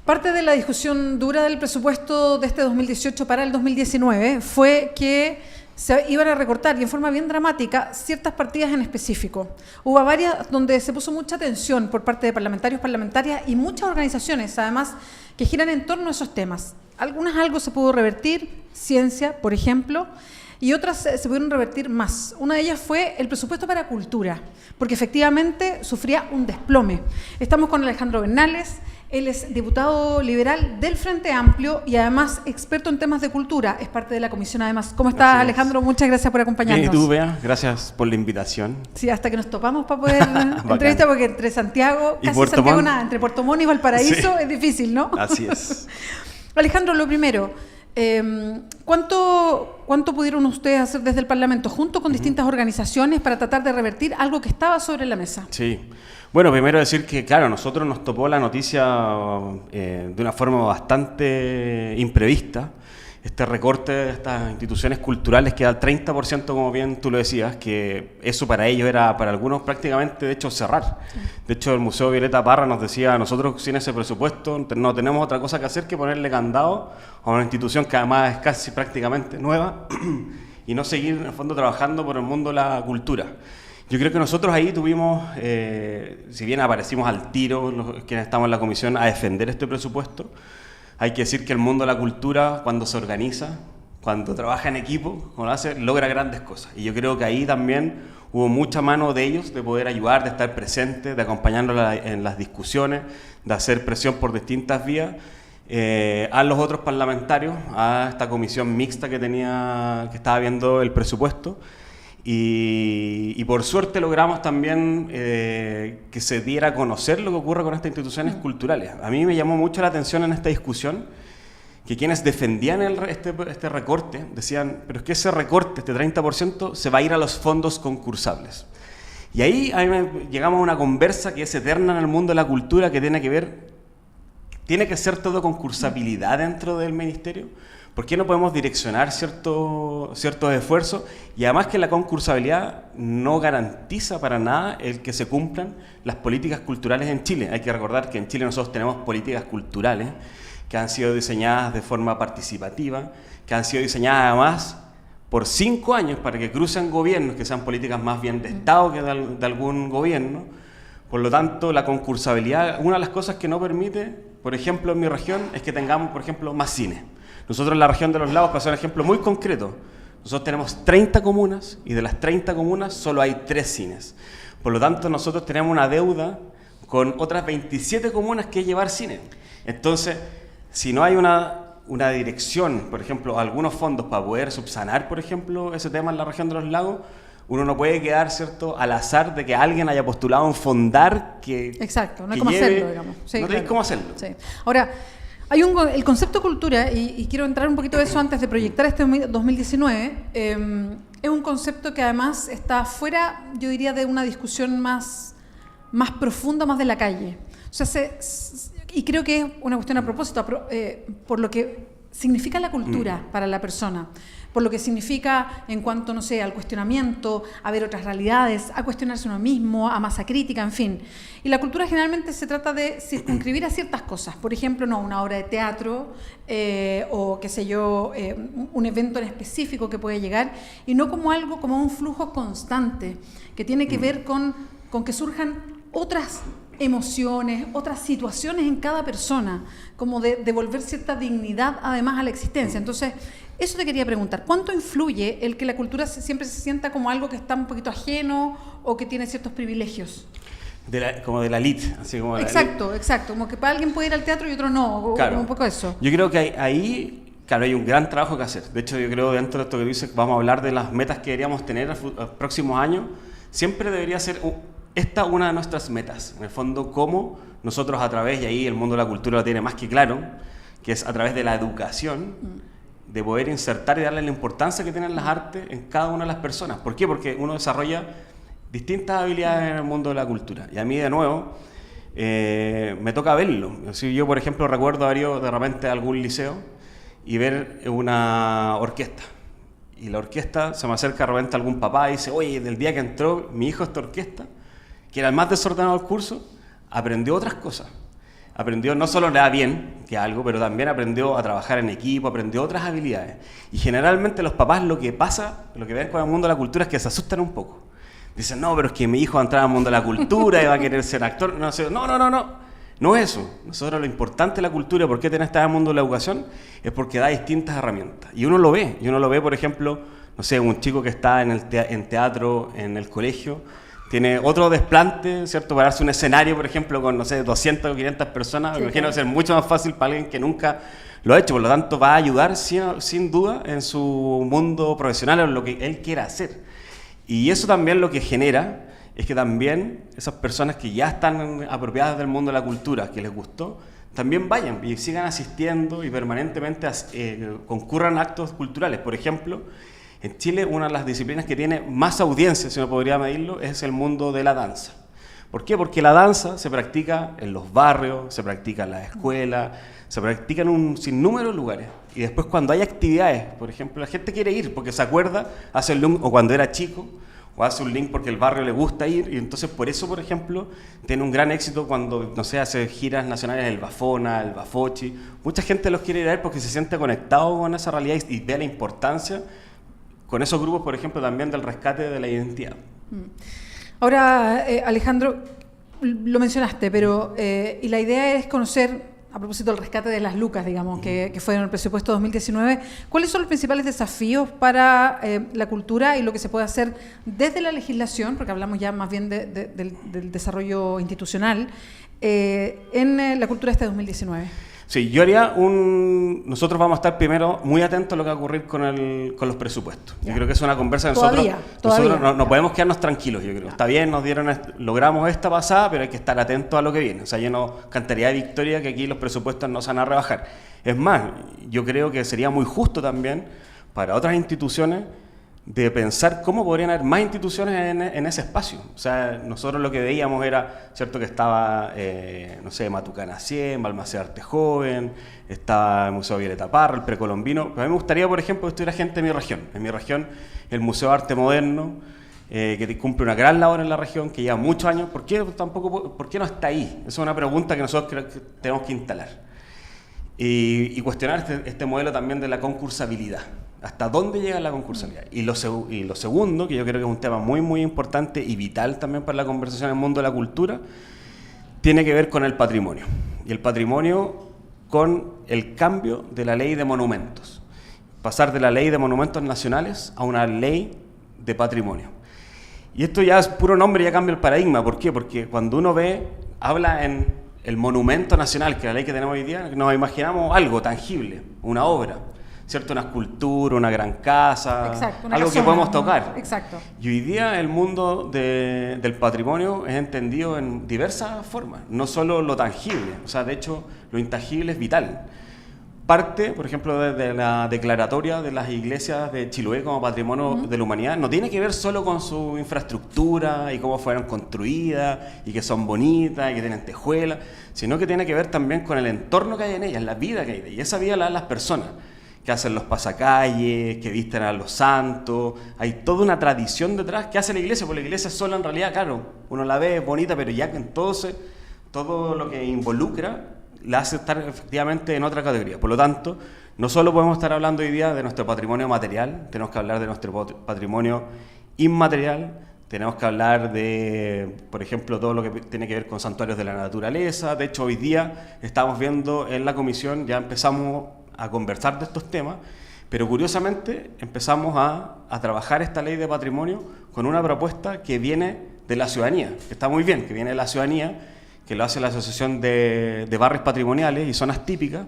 Parte de la discusión dura del presupuesto de este 2018 para el 2019 fue que se iban a recortar, y en forma bien dramática, ciertas partidas en específico. Hubo varias donde se puso mucha atención por parte de parlamentarios, parlamentarias y muchas organizaciones, además, que giran en torno a esos temas. Algunas algo se pudo revertir, ciencia, por ejemplo, y otras se pudieron revertir más. Una de ellas fue el presupuesto para cultura, porque efectivamente sufría un desplome. Estamos con Alejandro Bernales. Él es diputado liberal del Frente Amplio y además experto en temas de cultura. Es parte de la comisión además. ¿Cómo estás, Alejandro? Muchas gracias por acompañarnos. Bien, ¿y tú, Bea? Gracias por la invitación. Sí, hasta que nos topamos para poder entrevistar, porque entre Santiago, casi Santiago nada, entre Puerto Montt y Valparaíso es difícil, ¿no? Así es. Alejandro, lo primero, ¿cuánto pudieron ustedes hacer desde el Parlamento junto con distintas organizaciones para tratar de revertir algo que estaba sobre la mesa? Sí. Bueno, primero decir que, claro, a nosotros nos topó la noticia de una forma bastante imprevista, este recorte de estas instituciones culturales que da el 30%, como bien tú lo decías, que eso para ellos era, para algunos prácticamente, de hecho, cerrar. Sí. De hecho, el Museo Violeta Parra nos decía, nosotros sin ese presupuesto no tenemos otra cosa que hacer que ponerle candado a una institución que además es casi prácticamente nueva y no seguir, en el fondo, trabajando por el mundo de la cultura. Yo creo que nosotros ahí tuvimos, si bien aparecimos al tiro, quienes estamos en la comisión, a defender este presupuesto, hay que decir que el mundo de la cultura, cuando se organiza, cuando trabaja en equipo, cuando lo hace, logra grandes cosas. Y yo creo que ahí también hubo mucha mano de ellos, de poder ayudar, de estar presentes, de acompañarnos en las discusiones, de hacer presión por distintas vías, a los otros parlamentarios, a esta comisión mixta que estaba viendo el presupuesto. Y por suerte logramos también que se diera a conocer lo que ocurre con estas instituciones culturales. A mí me llamó mucho la atención en esta discusión que quienes defendían este recorte decían, pero es que ese recorte, este 30%, se va a ir a los fondos concursables. Y ahí llegamos a una conversa que es eterna en el mundo de la cultura, que tiene que ser todo concursabilidad dentro del ministerio. ¿Por qué no podemos direccionar ciertos esfuerzos? Y además que la concursabilidad no garantiza para nada el que se cumplan las políticas culturales en Chile. Hay que recordar que en Chile nosotros tenemos políticas culturales que han sido diseñadas de forma participativa, que han sido diseñadas además por 5 años para que crucen gobiernos, que sean políticas más bien de Estado que de algún gobierno. Por lo tanto, la concursabilidad, una de las cosas que no permite, por ejemplo, en mi región, es que tengamos, por ejemplo, más cine. Nosotros en la región de los lagos, para hacer un ejemplo muy concreto, nosotros tenemos 30 comunas y de las 30 comunas solo hay 3 cines. Por lo tanto, nosotros tenemos una deuda con otras 27 comunas que llevar cine. Entonces, si no hay una dirección, por ejemplo, algunos fondos para poder subsanar, por ejemplo, ese tema en la región de los lagos, uno no puede quedar, ¿cierto?, al azar de que alguien haya postulado un fondar que... Exacto, no hay cómo hacerlo, digamos. Sí, no tenéis cómo hacerlo. Sí. Ahora, hay el concepto cultura, y quiero entrar un poquito de eso antes de proyectar este 2019, es un concepto que además está fuera, yo diría, de una discusión más profunda, más de la calle. O sea, y creo que es una cuestión a propósito, por lo que significa la cultura para la persona, por lo que significa en cuanto, no sé, al cuestionamiento, a ver otras realidades, a cuestionarse uno mismo, a masa crítica, en fin. Y la cultura generalmente se trata de circunscribir a ciertas cosas, por ejemplo, no una obra de teatro o, qué sé yo, un evento en específico que puede llegar, y no como algo, como un flujo constante, que tiene que ver con que surjan otras emociones, otras situaciones en cada persona, como de devolver cierta dignidad además a la existencia. Entonces, eso te quería preguntar, ¿cuánto influye el que la cultura siempre se sienta como algo que está un poquito ajeno o que tiene ciertos privilegios? Como de la elite, así como exacto, como que para alguien puede ir al teatro y otro no, claro. Como un poco eso. Yo creo que ahí, claro, hay un gran trabajo que hacer. De hecho, yo creo dentro de esto que dices, vamos a hablar de las metas que deberíamos tener los próximos años. Siempre debería ser esta una de nuestras metas. En el fondo, cómo nosotros a través, y ahí el mundo de la cultura lo tiene más que claro, que es a través de la educación, de poder insertar y darle la importancia que tienen las artes en cada una de las personas. ¿Por qué? Porque uno desarrolla distintas habilidades en el mundo de la cultura. Y a mí, de nuevo, me toca verlo. Si yo, por ejemplo, recuerdo haber ido de repente a algún liceo y ver una orquesta. Y la orquesta, se me acerca de repente algún papá y dice, oye, del día que entró mi hijo a esta orquesta, que era el más desordenado del curso, aprendió otras cosas. aprendió, no solo le da bien, que algo, pero también aprendió a trabajar en equipo, aprendió otras habilidades. Y generalmente los papás lo que pasa, lo que ven con el mundo de la cultura es que se asustan un poco. Dicen, no, pero es que mi hijo va a entrar al mundo de la cultura y va a querer ser actor. No, no es eso. Nosotros lo importante de la cultura, ¿por qué tenés que estar en el mundo de la educación? Es porque da distintas herramientas. Y uno lo ve, por ejemplo, no sé, un chico que está en teatro, en el colegio, tiene otro desplante, ¿cierto? Para darse un escenario, por ejemplo, con, no sé, 200 o 500 personas, me imagino que va a ser mucho más fácil para alguien que nunca lo ha hecho, por lo tanto va a ayudar sin duda en su mundo profesional o en lo que él quiera hacer. Y eso también lo que genera es que también esas personas que ya están apropiadas del mundo de la cultura, que les gustó, también vayan y sigan asistiendo y permanentemente concurran a actos culturales. Por ejemplo, en Chile una de las disciplinas que tiene más audiencia, si uno podría medirlo, es el mundo de la danza. ¿Por qué? Porque la danza se practica en los barrios, se practica en las escuelas, se practica en un sinnúmero de lugares. Y después cuando hay actividades, por ejemplo, la gente quiere ir porque se acuerda, hace el link, o cuando era chico, o hace un link porque el barrio le gusta ir, y entonces por eso, por ejemplo, tiene un gran éxito cuando, no sé, hace giras nacionales el Bafona, el Bafochi. Mucha gente los quiere ir a ver porque se siente conectado con esa realidad y ve la importancia con esos grupos, por ejemplo, también del rescate de la identidad. Ahora, Alejandro, lo mencionaste, pero y la idea es conocer, a propósito del rescate de las lucas, digamos, que fue en el presupuesto 2019, ¿cuáles son los principales desafíos para la cultura y lo que se puede hacer desde la legislación, porque hablamos ya más bien del desarrollo institucional, en la cultura este 2019? Sí, yo haría nosotros vamos a estar primero muy atentos a lo que va a ocurrir con los presupuestos. Ya. Yo creo que es una conversa que nosotros no podemos quedarnos tranquilos, yo creo. Ya. Está bien, logramos esta pasada, pero hay que estar atentos a lo que viene. O sea, yo no cantaría de victoria que aquí los presupuestos no se van a rebajar. Es más, yo creo que sería muy justo también para otras instituciones de pensar cómo podrían haber más instituciones en ese espacio. O sea, nosotros lo que veíamos era, cierto, que estaba, no sé, Matucana 100, Balmaceda Arte Joven, estaba el Museo Violeta Parra, el Precolombino, pero a mí me gustaría, por ejemplo, que estuviera gente de mi región. En mi región, el Museo de Arte Moderno, que cumple una gran labor en la región, que lleva muchos años. ¿Por qué no está ahí? Esa es una pregunta que nosotros creo que tenemos que instalar. Y cuestionar este modelo también de la concursabilidad. ¿Hasta dónde llega la concursabilidad? Y lo segundo, que yo creo que es un tema muy, muy importante y vital también para la conversación en el mundo de la cultura, tiene que ver con el patrimonio. Y el patrimonio con el cambio de la ley de monumentos. Pasar de la ley de monumentos nacionales a una ley de patrimonio. Y esto ya es puro nombre, ya cambia el paradigma. ¿Por qué? Porque cuando uno habla en el monumento nacional, que es la ley que tenemos hoy día, nos imaginamos algo tangible, una obra, ¿cierto? Una escultura, una gran casa, exacto, algo casona que podemos tocar. Exacto. Y hoy día el mundo del patrimonio es entendido en diversas formas, no solo lo tangible, o sea, de hecho, lo intangible es vital. Parte, por ejemplo, de la declaratoria de las iglesias de Chiloé como Patrimonio de la Humanidad, no tiene que ver solo con su infraestructura y cómo fueron construidas y que son bonitas y que tienen tejuelas, sino que tiene que ver también con el entorno que hay en ellas, la vida que hay en ellas. Y esa vida la dan las personas que hacen los pasacalles, que visten a los santos. Hay toda una tradición detrás que hace la iglesia, porque la iglesia sola en realidad, claro, uno la ve bonita, pero ya que todo lo que involucra la hace estar efectivamente en otra categoría. Por lo tanto, no solo podemos estar hablando hoy día de nuestro patrimonio material, tenemos que hablar de nuestro patrimonio inmaterial, tenemos que hablar de, por ejemplo, todo lo que tiene que ver con santuarios de la naturaleza. De hecho, hoy día estamos viendo en la comisión, ya empezamos a conversar de estos temas, pero curiosamente empezamos a trabajar esta ley de patrimonio con una propuesta que viene de la ciudadanía, que está muy bien, que viene de la ciudadanía, que lo hace la Asociación de Barrios Patrimoniales y Zonas Típicas,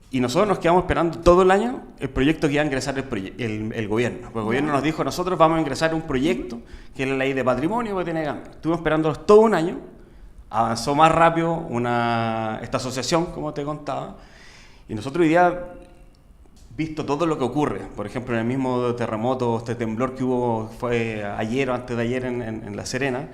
y nosotros nos quedamos esperando todo el año el proyecto que iba a ingresar el gobierno. Porque el gobierno nos dijo, nosotros vamos a ingresar un proyecto que es la ley de patrimonio que tiene que cambiar. Estuvimos esperándolos todo un año, avanzó más rápido esta asociación, como te contaba, y nosotros hoy día, visto todo lo que ocurre, por ejemplo, en el mismo terremoto, este temblor que hubo, fue ayer o antes de ayer en La Serena,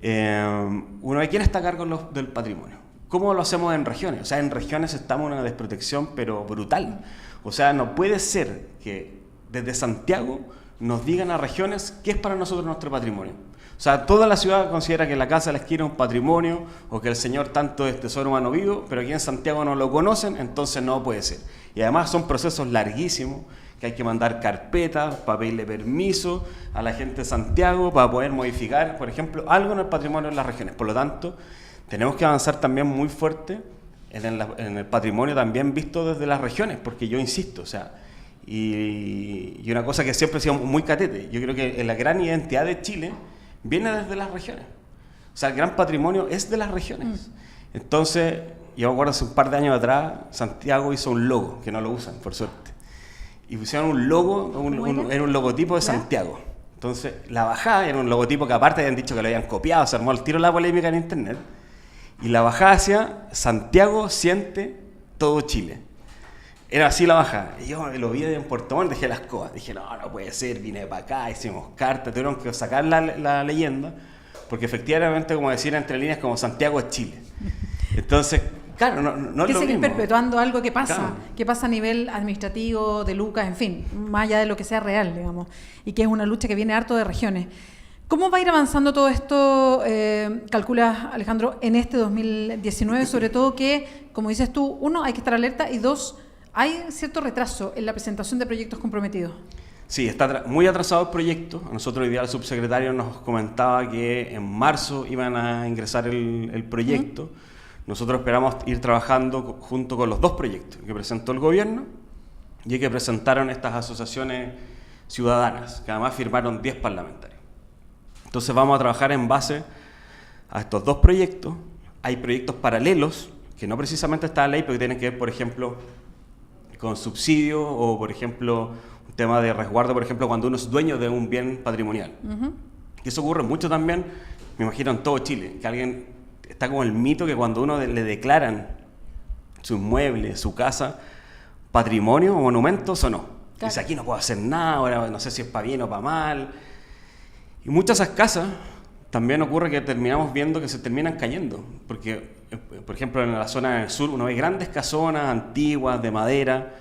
uno ve quién está a cargo del patrimonio. ¿Cómo lo hacemos en regiones? O sea, en regiones estamos en una desprotección, pero brutal. O sea, no puede ser que desde Santiago nos digan a regiones qué es para nosotros nuestro patrimonio. O sea, toda la ciudad considera que la Casa de la Esquina es un patrimonio o que el señor tanto es tesoro humano vivo, pero aquí en Santiago no lo conocen, entonces no puede ser. Y además son procesos larguísimos, que hay que mandar carpetas para pedirle permiso a la gente de Santiago para poder modificar, por ejemplo, algo en el patrimonio de las regiones. Por lo tanto, tenemos que avanzar también muy fuerte en el patrimonio también visto desde las regiones, porque yo insisto, o sea, y una cosa que siempre ha sido muy catete, yo creo que la gran identidad de Chile viene desde las regiones. O sea, el gran patrimonio es de las regiones. Entonces, yo me acuerdo hace un par de años atrás, Santiago hizo un logo, que no lo usan, por suerte. Y pusieron un logo, era un logotipo de Santiago. Entonces, la bajada era un logotipo que aparte habían dicho que lo habían copiado, se armó el tiro la polémica en internet. Y la bajada decía, Santiago siente todo Chile. Era así la bajada. Y yo lo vi en Puerto Montt, dejé las cosas. Dije, no puede ser, vine para acá, hicimos cartas, tuvieron que sacar la leyenda, porque efectivamente, como decir entre líneas, como Santiago es Chile. Entonces, claro, no es lo mismo. Seguir perpetuando algo que pasa, claro, que pasa a nivel administrativo, de lucas, en fin, más allá de lo que sea real, digamos, y que es una lucha que viene harto de regiones. ¿Cómo va a ir avanzando todo esto, calculas, Alejandro, en este 2019? Sobre todo que, como dices tú, uno, hay que estar alerta, y dos, hay cierto retraso en la presentación de proyectos comprometidos. Sí, está muy atrasado el proyecto. Nosotros hoy día el subsecretario nos comentaba que en marzo iban a ingresar el proyecto. Nosotros esperamos ir trabajando junto con los dos proyectos que presentó el gobierno y que presentaron estas asociaciones ciudadanas, que además firmaron 10 parlamentarios. Entonces vamos a trabajar en base a estos dos proyectos. Hay proyectos paralelos, que no precisamente está en la ley, pero que tienen que ver, por ejemplo, con subsidios o, por ejemplo, un tema de resguardo, por ejemplo, cuando uno es dueño de un bien patrimonial. Y eso ocurre mucho también, me imagino, en todo Chile, que alguien... Está como el mito que cuando uno le declaran su inmueble, su casa, patrimonio o monumentos o no. Claro. Dice, aquí no puedo hacer nada, ahora no sé si es para bien o para mal. Y muchas de esas casas también ocurre que terminamos viendo que se terminan cayendo. Porque, por ejemplo, en la zona del sur uno ve grandes casonas antiguas, de madera,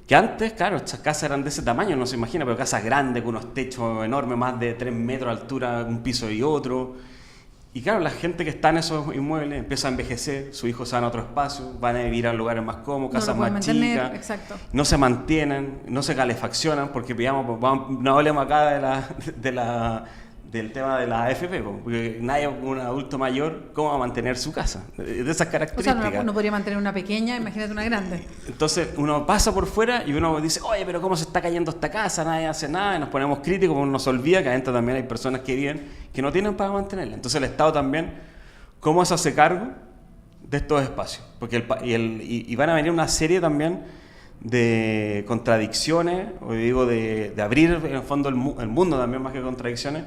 que antes, claro, estas casas eran de ese tamaño, no se imagina, pero casas grandes, con unos techos enormes, más de 3 metros de altura, un piso y otro. Y claro, la gente que está en esos inmuebles empieza a envejecer, sus hijos se van a otro espacio, van a vivir a lugares más cómodos, casas más chicas, exacto. No se mantienen, no se calefaccionan, porque no hablemos acá del tema de la AFP, porque nadie, un adulto mayor, ¿cómo va a mantener su casa? De esas características. O sea, no podría mantener una pequeña, imagínate una grande. Entonces uno pasa por fuera y uno dice, oye, pero ¿cómo se está cayendo esta casa? Nadie hace nada, y nos ponemos críticos, porque nos olvida que adentro también hay personas que viven que no tienen para mantenerla. Entonces el Estado también, ¿cómo se hace cargo de estos espacios? Porque y van a venir una serie también de contradicciones, o digo, de abrir en el fondo el mundo también, más que contradicciones,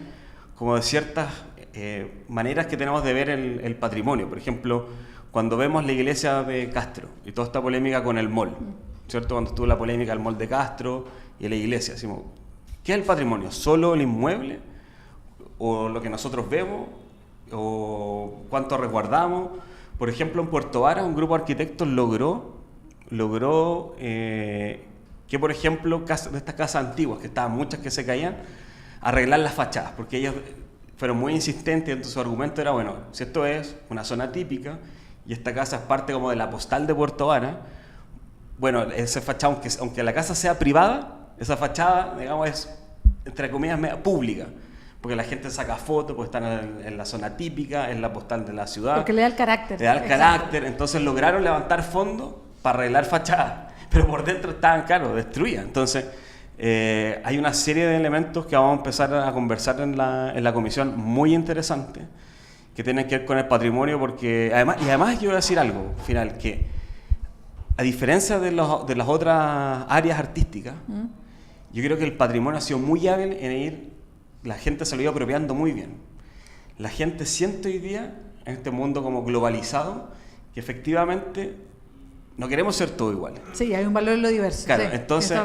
como de ciertas maneras que tenemos de ver el patrimonio. Por ejemplo, cuando vemos la iglesia de Castro y toda esta polémica con el mall, ¿cierto? Cuando estuvo la polémica del mall de Castro y la iglesia, decimos, ¿qué es el patrimonio? ¿Solo el inmueble? ¿O lo que nosotros vemos? ¿O cuánto resguardamos? Por ejemplo, en Puerto Varas, un grupo de arquitectos logró que, por ejemplo, de estas casas antiguas, que estaban muchas que se caían, arreglar las fachadas, porque ellos fueron muy insistentes, entonces su argumento era, bueno, si esto es una zona típica y esta casa es parte como de la postal de Puerto Varas, bueno, esa fachada, aunque la casa sea privada, esa fachada, digamos, es, entre comillas, pública, porque la gente saca fotos, porque están en la zona típica, en la postal de la ciudad. Porque le da el carácter. Le da el carácter, entonces lograron levantar fondos para arreglar fachadas, pero por dentro estaban, claro, destruidas. Entonces, hay una serie de elementos que vamos a empezar a conversar en la comisión muy interesante, que tienen que ver con el patrimonio, porque además yo voy a decir algo final, que a diferencia de las otras áreas artísticas, yo creo que el patrimonio ha sido muy hábil en ir, la gente se lo iba apropiando muy bien. La gente siente hoy día, en este mundo como globalizado, que efectivamente no queremos ser todos iguales. Sí, hay un valor en lo diverso. Claro, sí, entonces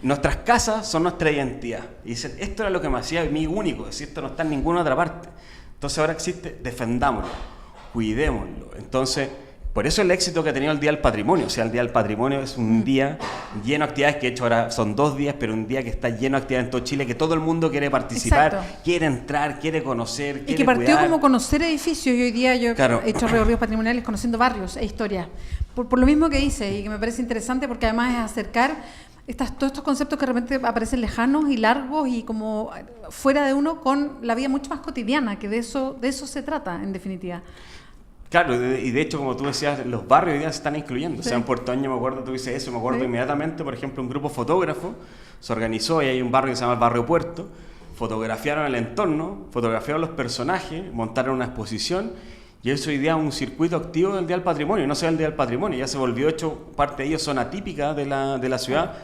nuestras casas son nuestra identidad. Y dicen, esto era lo que me hacía a mí único, es decir, esto no está en ninguna otra parte. Entonces ahora existe, defendámoslo, cuidémoslo. Entonces, Por eso el éxito que ha tenido el Día del Patrimonio. O sea, el Día del Patrimonio es un día lleno de actividades, que de hecho ahora son 2 días, pero un día que está lleno de actividades en todo Chile, que todo el mundo quiere participar, Exacto. quiere entrar, quiere conocer, quiere Y que partió cuidar. como conocer edificios, y hoy día yo Claro. he hecho recorridos patrimoniales conociendo barrios e historias. Por lo mismo que hice, y que me parece interesante, porque además es acercar todos estos conceptos que de repente aparecen lejanos y largos y como fuera de uno, con la vida mucho más cotidiana, que de eso se trata, en definitiva. Claro, y de hecho, como tú decías, los barrios hoy día se están incluyendo. Sí. O sea, en Puerto Año me acuerdo, tú dices eso, me acuerdo Sí. inmediatamente, por ejemplo, un grupo fotógrafo se organizó y hay un barrio que se llama el Barrio Puerto, fotografiaron el entorno, fotografiaron los personajes, montaron una exposición y eso hoy día es un circuito activo del Día del Patrimonio, no sea el Día del Patrimonio, ya se volvió hecho parte de ellos, zona típica de la ciudad,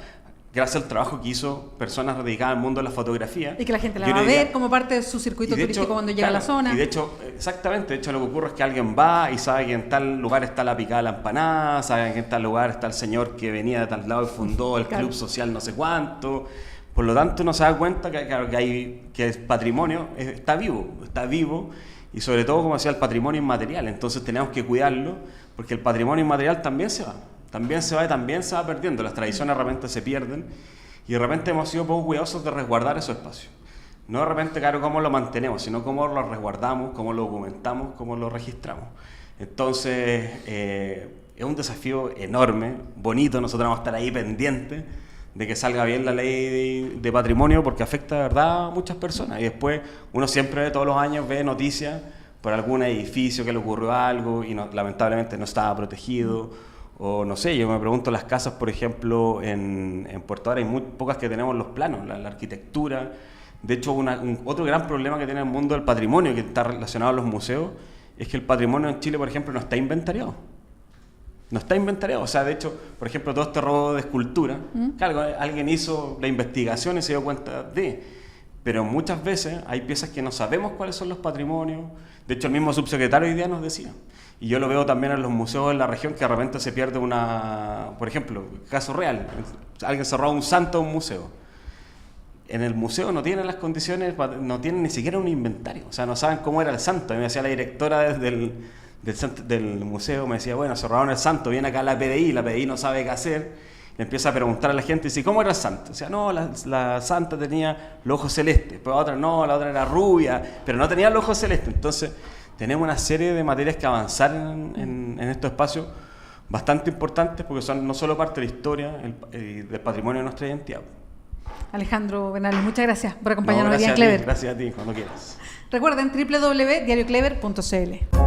gracias al trabajo que hizo personas dedicadas al mundo de la fotografía. Y que la gente la Y va a hoy día- ver como parte de su circuito y de turístico hecho, cuando llega a la claro, zona. Y de hecho, exactamente, de hecho lo que ocurre es que alguien va y sabe que en tal lugar está la picada de la empanada, sabe que en tal lugar está el señor que venía de tal lado y fundó el Claro. club social no sé cuánto. Por lo tanto, uno se da cuenta que el patrimonio está vivo y sobre todo, como decía, el patrimonio inmaterial. Entonces tenemos que cuidarlo porque el patrimonio inmaterial también se va y también se va perdiendo. Las tradiciones de repente se pierden y de repente hemos sido poco cuidadosos de resguardar esos espacios. No de repente, claro, cómo lo mantenemos, sino cómo lo resguardamos, cómo lo documentamos, cómo lo registramos. Entonces, es un desafío enorme, bonito, nosotros vamos a estar ahí pendientes de que salga bien la ley de patrimonio porque afecta de verdad a muchas personas. Y después uno siempre todos los años ve noticias por algún edificio que le ocurrió algo y lamentablemente no estaba protegido. O no sé, yo me pregunto las casas, por ejemplo, en Puerto Ara hay muy pocas que tenemos los planos, la arquitectura. De hecho, otro gran problema que tiene el mundo del patrimonio, que está relacionado a los museos, es que el patrimonio en Chile, por ejemplo, no está inventariado. No está inventariado. O sea, de hecho, por ejemplo, todo este robo de escultura, claro, alguien hizo la investigación y se dio cuenta de... Pero muchas veces hay piezas que no sabemos cuáles son los patrimonios. De hecho, el mismo subsecretario hoy día nos decía. Y yo lo veo también en los museos de la región, que de repente se pierde por ejemplo, caso real. Alguien se roba un santo de un museo. En el museo no tienen las condiciones, no tienen ni siquiera un inventario. O sea, no saben cómo era el santo. A mí me decía la directora del museo, me decía, bueno, se robaron el santo, viene acá la PDI no sabe qué hacer. Le empieza a preguntar a la gente, dice, ¿cómo era el santo? O sea, no, la santa tenía los ojos celestes, pero la otra no, la otra era rubia, pero no tenía los ojos celestes. Entonces, tenemos una serie de materias que avanzar en estos espacios bastante importantes porque son no solo parte de la historia del patrimonio de nuestra identidad. Alejandro Benales, muchas gracias por acompañarnos No, hoy día en gracias a ti, Clever. gracias a ti, cuando quieras. Recuerden www.diarioclever.cl.